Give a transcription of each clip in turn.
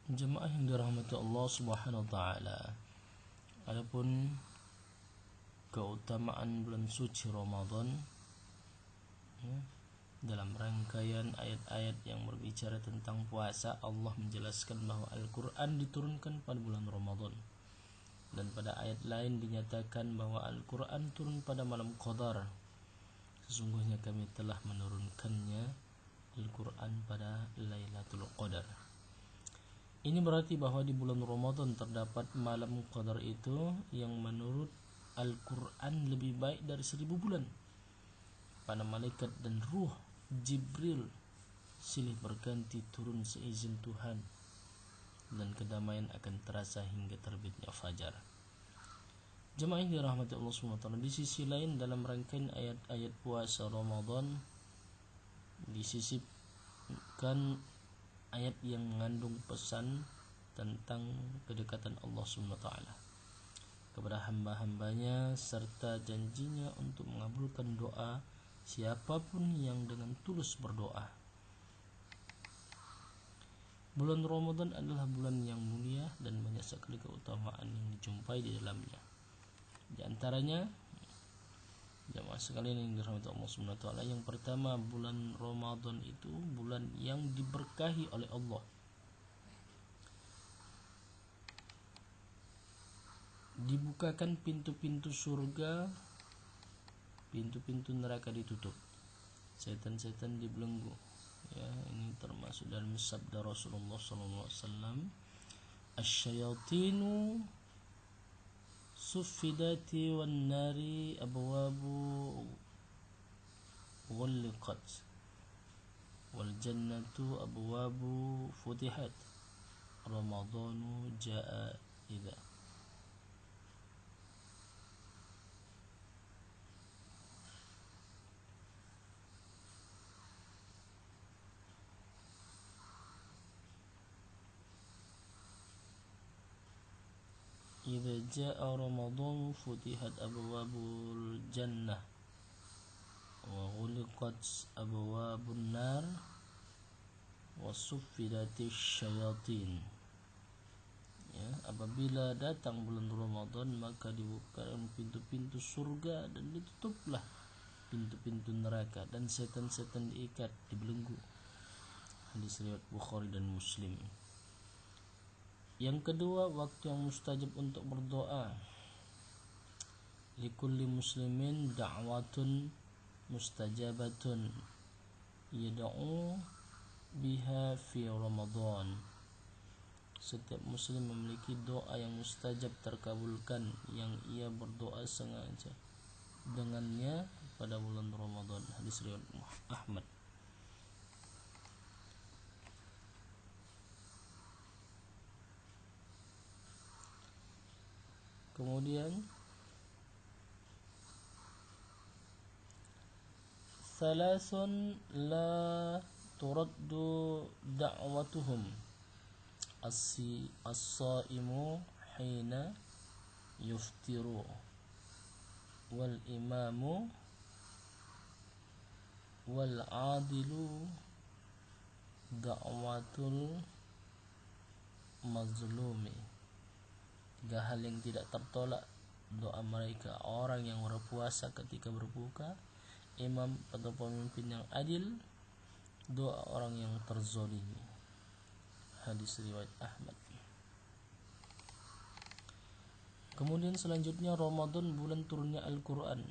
Jemaah yang dirahmati Allah Subhanahu wa taala. Adapun keutamaan bulan suci Ramadan dalam rangkaian ayat-ayat yang berbicara tentang puasa, Allah menjelaskan bahwa Al-Qur'an diturunkan pada bulan Ramadan. Dan pada ayat lain dinyatakan bahwa Al-Qur'an turun pada malam Qadar. Sesungguhnya kami telah menurunkannya Al-Qur'an pada Lailatul Qadar. Ini berarti bahwa di bulan Ramadan terdapat malam Qadar itu yang menurut Al-Quran lebih baik dari 1000 bulan. Para malaikat dan ruh Jibril silih berganti turun seizin Tuhan, dan kedamaian akan terasa hingga terbitnya fajar. Jemaah yang dirahmati Allah SWT, di sisi lain dalam rangkaian ayat-ayat puasa Ramadan disisipkan ayat yang mengandung pesan tentang kedekatan Allah SWT kepada hamba-hambanya serta janjinya untuk mengabulkan doa siapapun yang dengan tulus berdoa. Bulan Ramadan adalah bulan yang mulia dan banyak sekali keutamaan yang dijumpai di dalamnya. Di antaranya, jemaah sekalian yang dirahmati Allah SWT, yang pertama, bulan Ramadan itu bulan yang diberkahi oleh Allah. Dibukakan pintu-pintu surga, pintu-pintu neraka ditutup, setan-setan dibelenggu. Ya, ini termasuk dalam sabda Rasulullah SAW, "Asy-syayatinu suffidati wan nari abwabu ghulqat wal jannatu abwabu futihat Ramadhanu jaa idza." Idza jaa Ramadhan futihat abwabul jannah wa ghuliqat abwabun nar wa suffidatis syayatin. Ya, apabila datang bulan Ramadan maka dibukakan pintu-pintu surga dan ditutuplah pintu-pintu neraka, dan setan-setan diikat, dibelenggu. Hadis riwayat Bukhari dan Muslim. Yang kedua, waktu yang mustajab untuk berdoa. Likulli muslimin da'watun mustajabatun yad'u biha fi Ramadan. Setiap muslim memiliki doa yang mustajab terkabulkan yang ia berdoa sengaja dengannya pada bulan Ramadan. Hadis riwayat Ahmad. Kemudian salasun la turaddu da'watuhum as-saimu hina yuftiru wal imamu wal adilu da'watul mazlumi. 3 hal yang tidak tertolak doa mereka: orang yang berpuasa ketika berbuka, imam atau pemimpin yang adil, doa orang yang terzalimi. Hadis riwayat Ahmad. Kemudian selanjutnya Ramadan, bulan turunnya Al-Quran.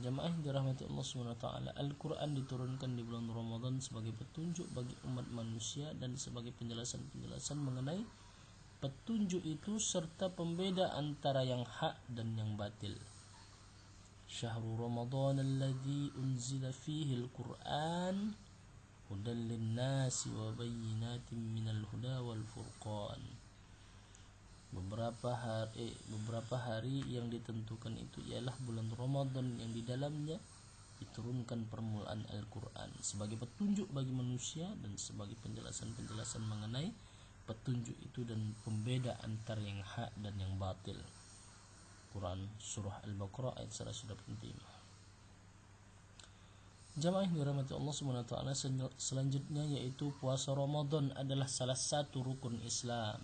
Jemaah yang dirahmati Allah SWT, Al-Quran diturunkan di bulan Ramadan sebagai petunjuk bagi umat manusia dan sebagai penjelasan-penjelasan mengenai petunjuk itu serta pembeda antara yang hak dan yang batil. Syahrul Ramadan alladzi unzila fihi al-Qur'an hudan lin-nasi wa bayyinatin minal huda wal furqan. Beberapa hari yang ditentukan itu ialah bulan Ramadan yang di dalamnya diturunkan permulaan Al-Quran sebagai petunjuk bagi manusia dan sebagai penjelasan-penjelasan mengenai petunjuk itu dan pembeda antara yang hak dan yang batil. Quran Surah Al-Baqarah ayat 185. Jamaah yang dirahmati Allah Subhanahu wa taala, selanjutnya yaitu puasa Ramadan adalah salah satu rukun Islam.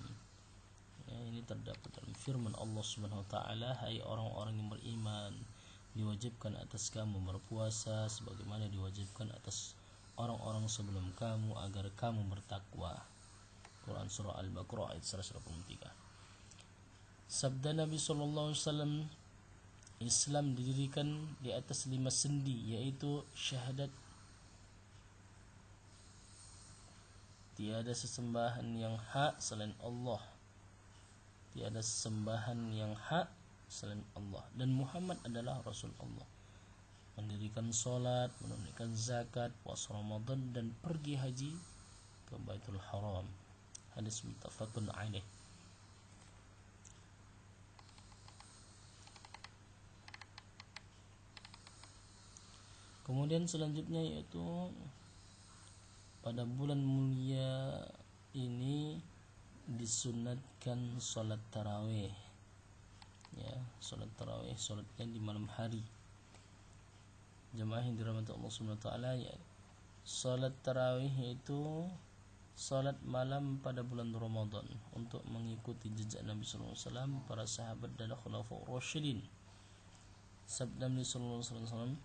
Ya, ini terdapat dalam firman Allah Subhanahu wa taala, "Hai orang-orang yang beriman, diwajibkan atas kamu berpuasa sebagaimana diwajibkan atas orang-orang sebelum kamu agar kamu bertakwa." Quran surah Al-Baqarah ayat 183. Sabda Nabi sallallahu alaihi wasallam, Islam didirikan di atas 5 sendi, yaitu syahadat tiada sesembahan yang hak selain Allah, tiada sesembahan yang hak selain Allah, dan Muhammad adalah Rasul Allah, mendirikan solat, menunaikan zakat, puasa Ramadan, dan pergi haji ke Baitul Haram. Hadis muttafaqun alaih. Kemudian selanjutnya yaitu pada bulan mulia ini disunatkan sholat tarawih. Ya, sholat tarawih, sholatnya di malam hari. Jemaah yang dirahmati Allah Subhanahu wa taala, ya, sholat tarawih itu sholat malam pada bulan Ramadan untuk mengikuti jejak Nabi sallallahu alaihi wasallam, para sahabat dan khulafaur rasyidin. Sabda Nabi sallallahu alaihi wasallam,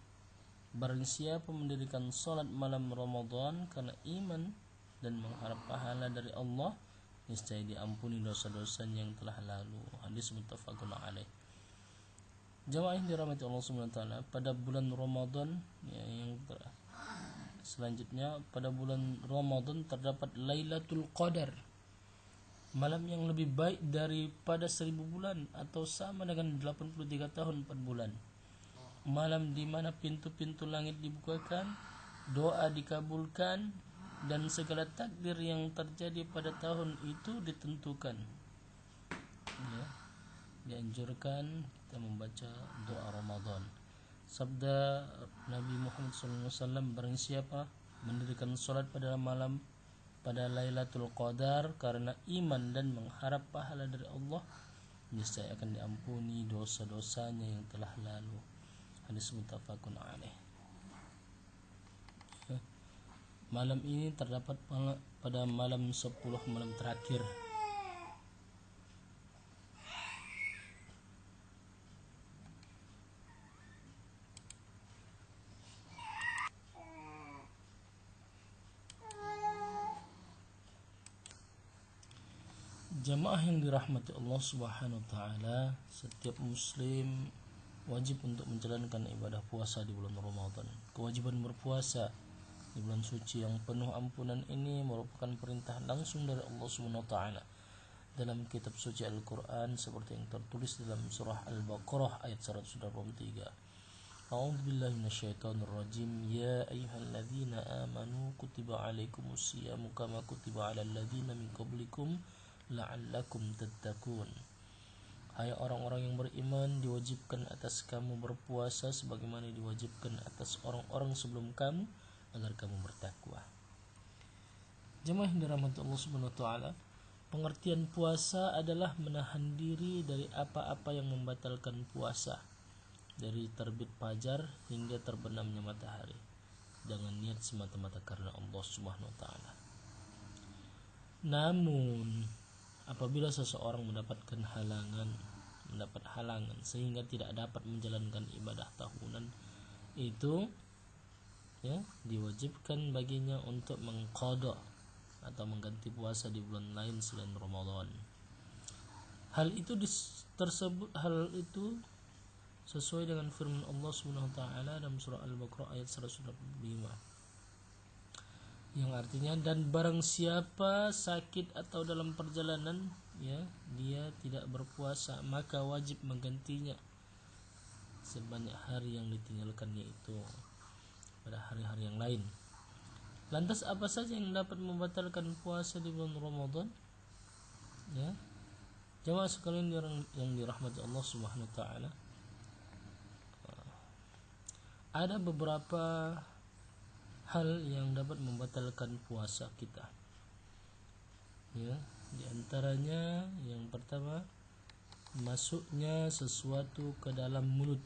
barang siapa mendirikan sholat malam Ramadan karena iman dan mengharap pahala dari Allah, niscaya diampuni dosa-dosanya yang telah lalu. Hadis muttafaqun alaih. Jamaah yang dirahmati Allah Subhanahu wa taala, pada bulan Ramadan, ya, selanjutnya pada bulan Ramadan terdapat Lailatul Qadar, malam yang lebih baik daripada 1000 bulan atau sama dengan 83 tahun 4 bulan. Malam di mana pintu-pintu langit dibukakan, doa dikabulkan, dan segala takdir yang terjadi pada tahun itu ditentukan. Ya, dianjurkan kita membaca doa Ramadan. Sabda Nabi Muhammad SAW, barang siapa mendirikan sholat pada malam pada Lailatul Qadar karena iman dan mengharap pahala dari Allah, niscaya akan diampuni dosa-dosanya yang telah lalu. Hadis muttafaqun alaih. Malam ini terdapat pada malam 10 malam terakhir. Jamaah yang dirahmati Allah Subhanahu wa taala, setiap muslim wajib untuk menjalankan ibadah puasa di bulan Ramadan. Kewajiban berpuasa di bulan suci yang penuh ampunan ini merupakan perintah langsung dari Allah Subhanahu wa taala dalam kitab suci Al-Qur'an, seperti yang tertulis dalam surah Al-Baqarah ayat 183. A'udzu billahi minasyaitonir rajim. Ya ayyuhalladzina amanu kutiba alaikumus syiyamu kama kutiba alal ladzina min qablikum la'allakum tattaqun. Hai orang-orang yang beriman, diwajibkan atas kamu berpuasa sebagaimana diwajibkan atas orang-orang sebelum kamu agar kamu bertakwa. Jemaah yang dirahmati Allah Subhanahu wa taala, pengertian puasa adalah menahan diri dari apa-apa yang membatalkan puasa, dari terbit fajar hingga terbenamnya matahari, dengan niat semata-mata karena Allah Subhanahu wa taala. Namun apabila seseorang mendapat halangan sehingga tidak dapat menjalankan ibadah tahunan itu, ya, diwajibkan baginya untuk mengqadha atau mengganti puasa di bulan lain selain Ramadan. Hal itu sesuai dengan firman Allah Subhanahu wa taala dalam surah Al-Baqarah ayat 125, yang artinya, dan barang siapa sakit atau dalam perjalanan, ya, dia tidak berpuasa, maka wajib menggantinya sebanyak hari yang ditinggalkannya itu pada hari-hari yang lain. Lantas apa saja yang dapat membatalkan puasa di bulan Ramadan? Ya, jemaah sekalian yang dirahmati Allah Subhanahu wa taala, ada beberapa hal yang dapat membatalkan puasa kita. Ya, di antaranya yang pertama, masuknya sesuatu ke dalam mulut.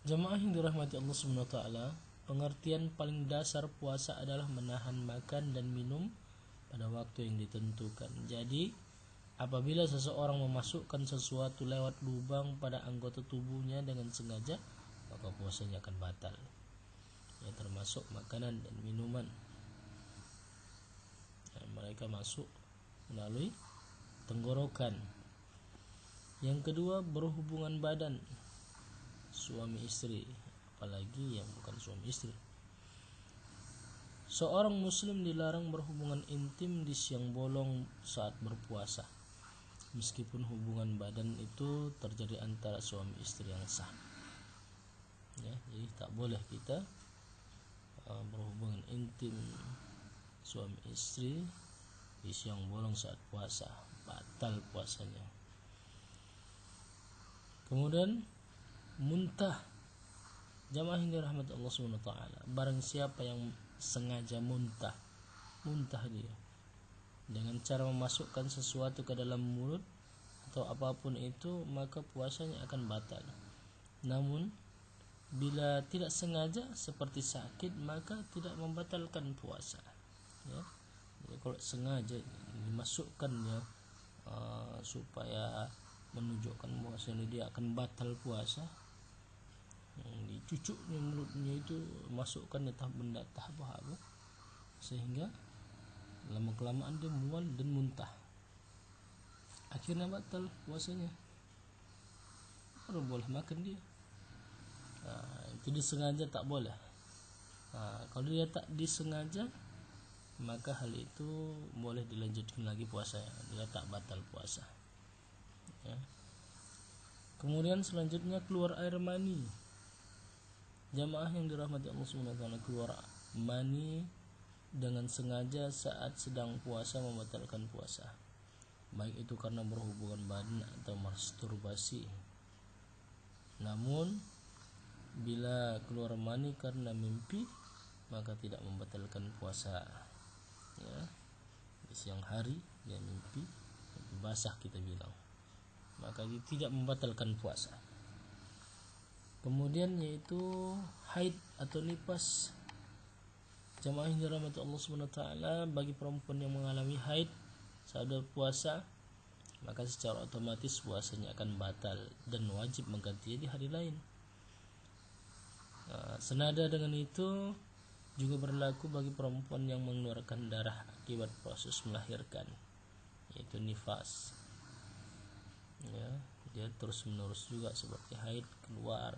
Jamaah yang dirahmati Allah Subhanahu wa taala, pengertian paling dasar puasa adalah menahan makan dan minum pada waktu yang ditentukan. Jadi, apabila seseorang memasukkan sesuatu lewat lubang pada anggota tubuhnya dengan sengaja, maka puasanya akan batal. Ya, termasuk makanan dan minuman. Mereka masuk melalui tenggorokan. Yang kedua, berhubungan badan suami istri, apalagi yang bukan suami istri. Seorang muslim dilarang berhubungan intim di siang bolong saat berpuasa, meskipun hubungan badan itu terjadi antara suami istri yang sah. Ya, jadi tak boleh kita berhubungan intim suami istri di siang bolong saat puasa, batal puasanya. Kemudian muntah. Jamaah yang dirahmati Allah Subhanahu wa taala, barang siapa yang sengaja muntah dia dengan cara memasukkan sesuatu ke dalam mulut atau apapun itu, maka puasanya akan batal. Namun bila tidak sengaja seperti sakit, maka tidak membatalkan puasa. Ya. Jadi kalau sengaja dimasukkannya supaya menunjukkan bahwasanya dia akan batal puasa, dicucuknya mulutnya itu, masukkan benda tahap sehingga lama kelamaan dia mual dan muntah, akhirnya batal puasanya, baru boleh makan dia. Itu disengaja tak boleh. Kalau dia tak disengaja, maka hal itu boleh dilanjutkan lagi puasanya, dia tak batal puasa. Ya. Kemudian selanjutnya keluar air mani. Jamaah yang dirahmati Allah Subhanahu wa taala, keluar mani dengan sengaja saat sedang puasa membatalkan puasa, baik itu karena berhubungan badan atau masturbasi. Namun bila keluar mani karena mimpi, maka tidak membatalkan puasa. Ya, di siang hari dia mimpi basah kita bilang, maka dia tidak membatalkan puasa. Kemudian yaitu haid atau nifas. Jamaah yang dirahmati Allah Subhanahu wa taala, bagi perempuan yang mengalami haid saat berpuasa, maka secara otomatis puasanya akan batal dan wajib menggantinya di hari lain. Senada dengan itu juga berlaku bagi perempuan yang mengeluarkan darah akibat proses melahirkan, yaitu nifas. Ya, dia terus menerus juga seperti haid, keluar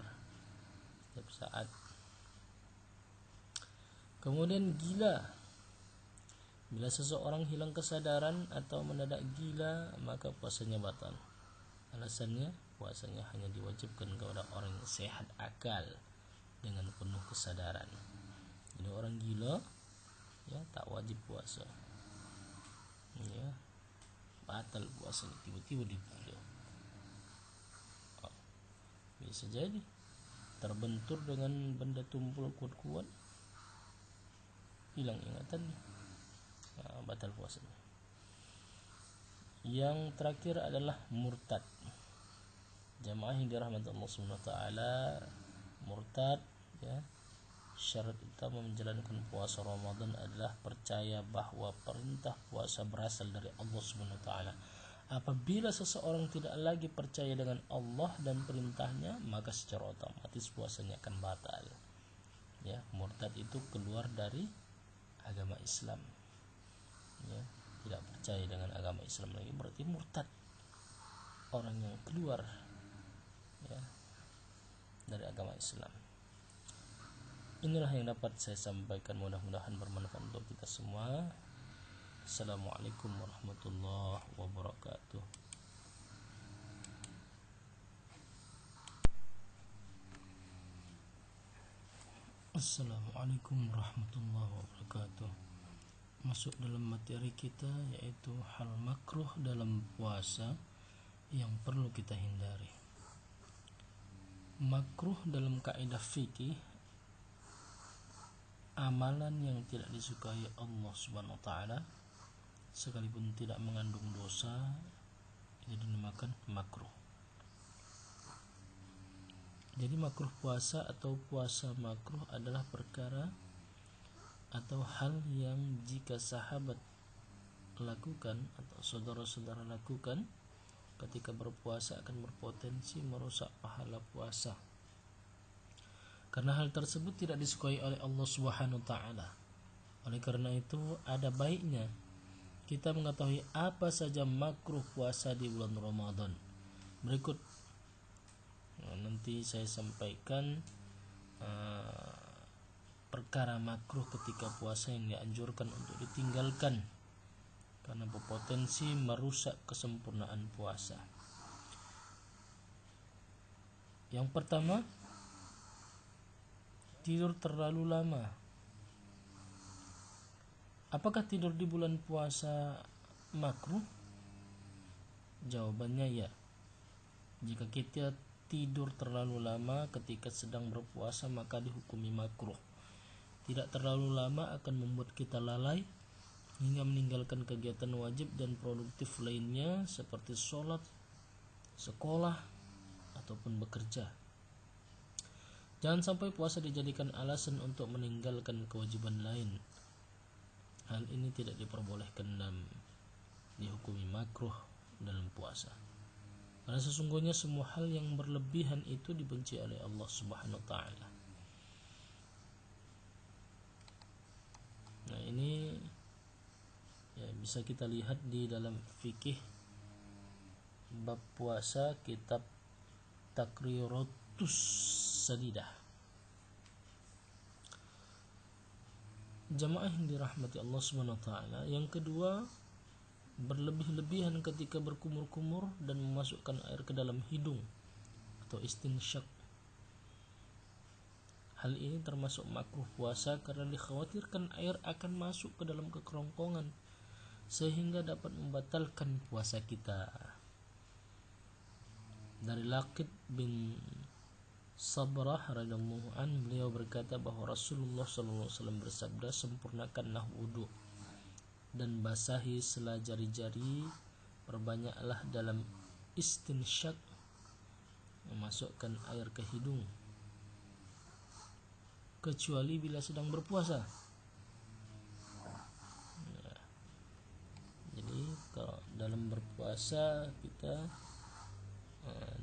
setiap saat. Kemudian gila. Bila seseorang hilang kesadaran atau mendadak gila, maka puasanya batal. Alasannya, puasanya hanya diwajibkan kepada orang yang sehat akal dengan penuh kesadaran. Jadi orang gila, ya, tak wajib puasa. Ya, batal puasanya tiba-tiba dia gila. Bisa jadi terbentur dengan benda tumpul kuat-kuat, hilang ingatannya, batal puasanya. Yang terakhir adalah murtad. Jamaah yang dirahmati Allah Subhanahu wa taala, murtad, ya, syarat utama menjalankan puasa Ramadan adalah percaya bahwa perintah puasa berasal dari Allah Subhanahu wa taala. Apabila seseorang tidak lagi percaya dengan Allah dan perintahnya, maka secara otomatis puasanya akan batal. Ya, murtad itu keluar dari agama Islam. Ya, tidak percaya dengan agama Islam lagi, berarti murtad, orang yang keluar, ya, dari agama Islam. Inilah yang dapat saya sampaikan, mudah-mudahan bermanfaat untuk kita semua. Assalamualaikum warahmatullahi wabarakatuh. Assalamualaikum warahmatullahi wabarakatuh. Masuk dalam materi kita, yaitu hal makruh dalam puasa yang perlu kita hindari. Makruh dalam kaidah fikih, amalan yang tidak disukai Allah Subhanahu wa taala sekalipun tidak mengandung dosa, ini dinamakan makruh. Jadi makruh puasa atau puasa makruh adalah perkara atau hal yang jika sahabat lakukan atau saudara-saudara lakukan ketika berpuasa akan berpotensi merusak pahala puasa. Karena hal tersebut tidak disukai oleh Allah Subhanahu wa taala. Oleh karena itu ada baiknya kita mengetahui apa saja makruh puasa di bulan Ramadan. Berikut nanti saya sampaikan perkara makruh ketika puasa yang dianjurkan untuk ditinggalkan karena berpotensi merusak kesempurnaan puasa. Yang pertama, tidur terlalu lama. Apakah tidur di bulan puasa makruh? Jawabannya ya. Jika kita tidur terlalu lama ketika sedang berpuasa maka dihukumi makruh. Tidak terlalu lama akan membuat kita lalai hingga meninggalkan kegiatan wajib dan produktif lainnya seperti sholat, sekolah, ataupun bekerja. Jangan sampai puasa dijadikan alasan untuk meninggalkan kewajiban lain. Hal ini tidak diperbolehkan dan dihukumi makruh dalam puasa. Karena sesungguhnya semua hal yang berlebihan itu dibenci oleh Allah Subhanahu wa taala. Nah, ini ya, bisa kita lihat di dalam fikih bab puasa kitab Taqriratus Sadidah. Jamaah yang dirahmati Allah Subhanahu wa taala, yang kedua, berlebih-lebihan ketika berkumur-kumur dan memasukkan air ke dalam hidung atau istinsyak. Hal ini termasuk makruh puasa karena dikhawatirkan air akan masuk ke dalam kerongkongan sehingga dapat membatalkan puasa kita. Dari Laqid bin Sabrah radhiyallahu an, beliau berkata bahwa Rasulullah SAW bersabda, sempurnakanlah wudu dan basahi sela jari-jari, perbanyaklah dalam istinsyak, memasukkan air ke hidung, kecuali bila sedang berpuasa. Nah, jadi kalau dalam berpuasa kita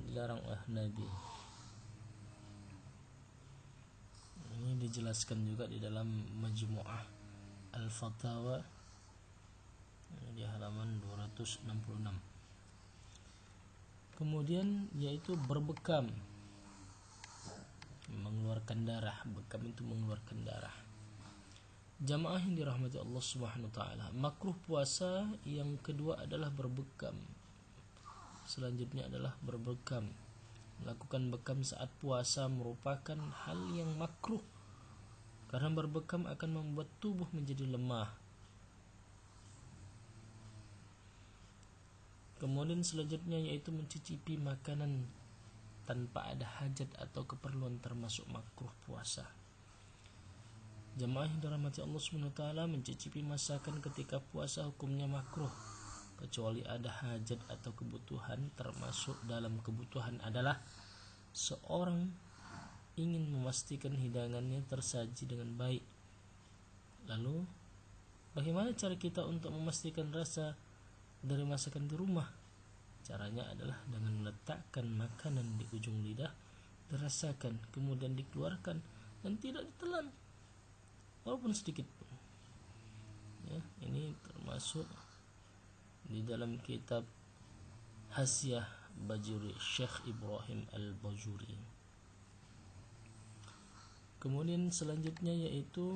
dilarang oleh Nabi. Ini dijelaskan juga di dalam Majmu'ah Al-Fatawa di halaman 266. Kemudian yaitu berbekam, mengeluarkan darah. Bekam itu mengeluarkan darah. Jamaah yang dirahmati Allah Subhanahu wa taala, makruh puasa yang kedua adalah berbekam. Selanjutnya adalah berbekam. Melakukan bekam saat puasa merupakan hal yang makruh karena berbekam akan membuat tubuh menjadi lemah. Kemudian selanjutnya yaitu mencicipi makanan tanpa ada hajat atau keperluan termasuk makruh puasa. Jamaah yang dirahmati Allah Subhanahu wa taala, mencicipi masakan ketika puasa hukumnya makruh kecuali ada hajat atau kebutuhan. Termasuk dalam kebutuhan adalah seorang ingin memastikan hidangannya tersaji dengan baik. Lalu bagaimana cara kita untuk memastikan rasa dari masakan di rumah? Caranya adalah dengan meletakkan makanan di ujung lidah, dirasakan, kemudian dikeluarkan dan tidak ditelan walaupun sedikit pun. Ya, ini termasuk di dalam kitab Hasyiah Bajuri Syekh Ibrahim Al-Bajuri. Kemudian selanjutnya yaitu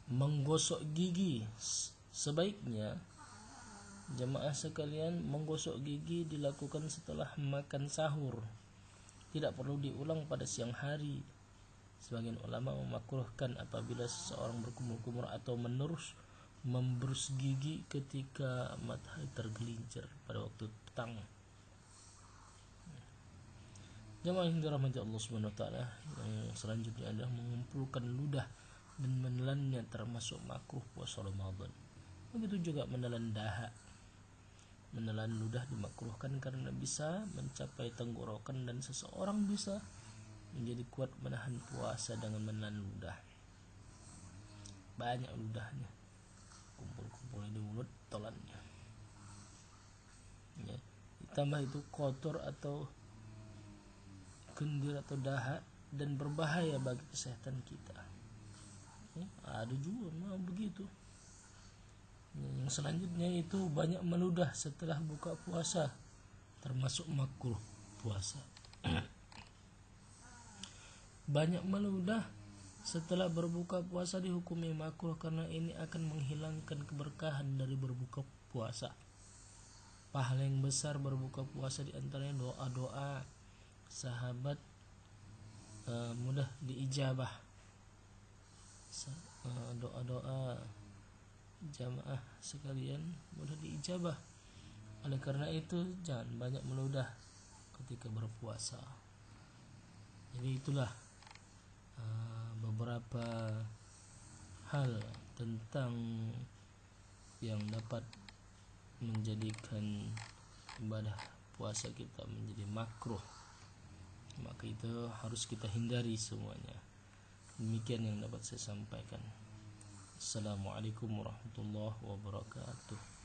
menggosok gigi. Sebaiknya jemaah sekalian menggosok gigi dilakukan setelah makan sahur. Tidak perlu diulang pada siang hari. Sebagian ulama memakruhkan apabila seseorang berkumur-kumur atau memberus gigi ketika matahari tergelincir pada waktu petang. Jemaah yang dirahmati Allah Subhanahu wa taala, yang selanjutnya adalah mengumpulkan ludah dan menelannya termasuk makruh puasa Ramadan. Begitu juga menelan dahak. Menelan ludah dimakruhkan karena bisa mencapai tenggorokan dan seseorang bisa menjadi kuat menahan puasa dengan menelan ludah. Banyak ludahnya, kumpul-kumpul di mulut, tolannya. Ya, ditambah itu kotor atau kendir atau dahak dan berbahaya bagi kesehatan kita. Ya, ada juga begitu. Ya, yang selanjutnya itu banyak meludah setelah buka puasa, termasuk makruh puasa. Banyak meludah setelah berbuka puasa dihukumi makruh karena ini akan menghilangkan keberkahan dari berbuka puasa. Pahala yang besar berbuka puasa diantaranya doa-doa sahabat mudah diijabah, doa-doa jamaah sekalian mudah diijabah. Oleh karena itu jangan banyak meludah ketika berpuasa. Jadi itulah beberapa hal tentang yang dapat menjadikan ibadah puasa kita menjadi makruh, maka itu harus kita hindari semuanya. Demikian yang dapat saya sampaikan. Assalamualaikum warahmatullahi wabarakatuh.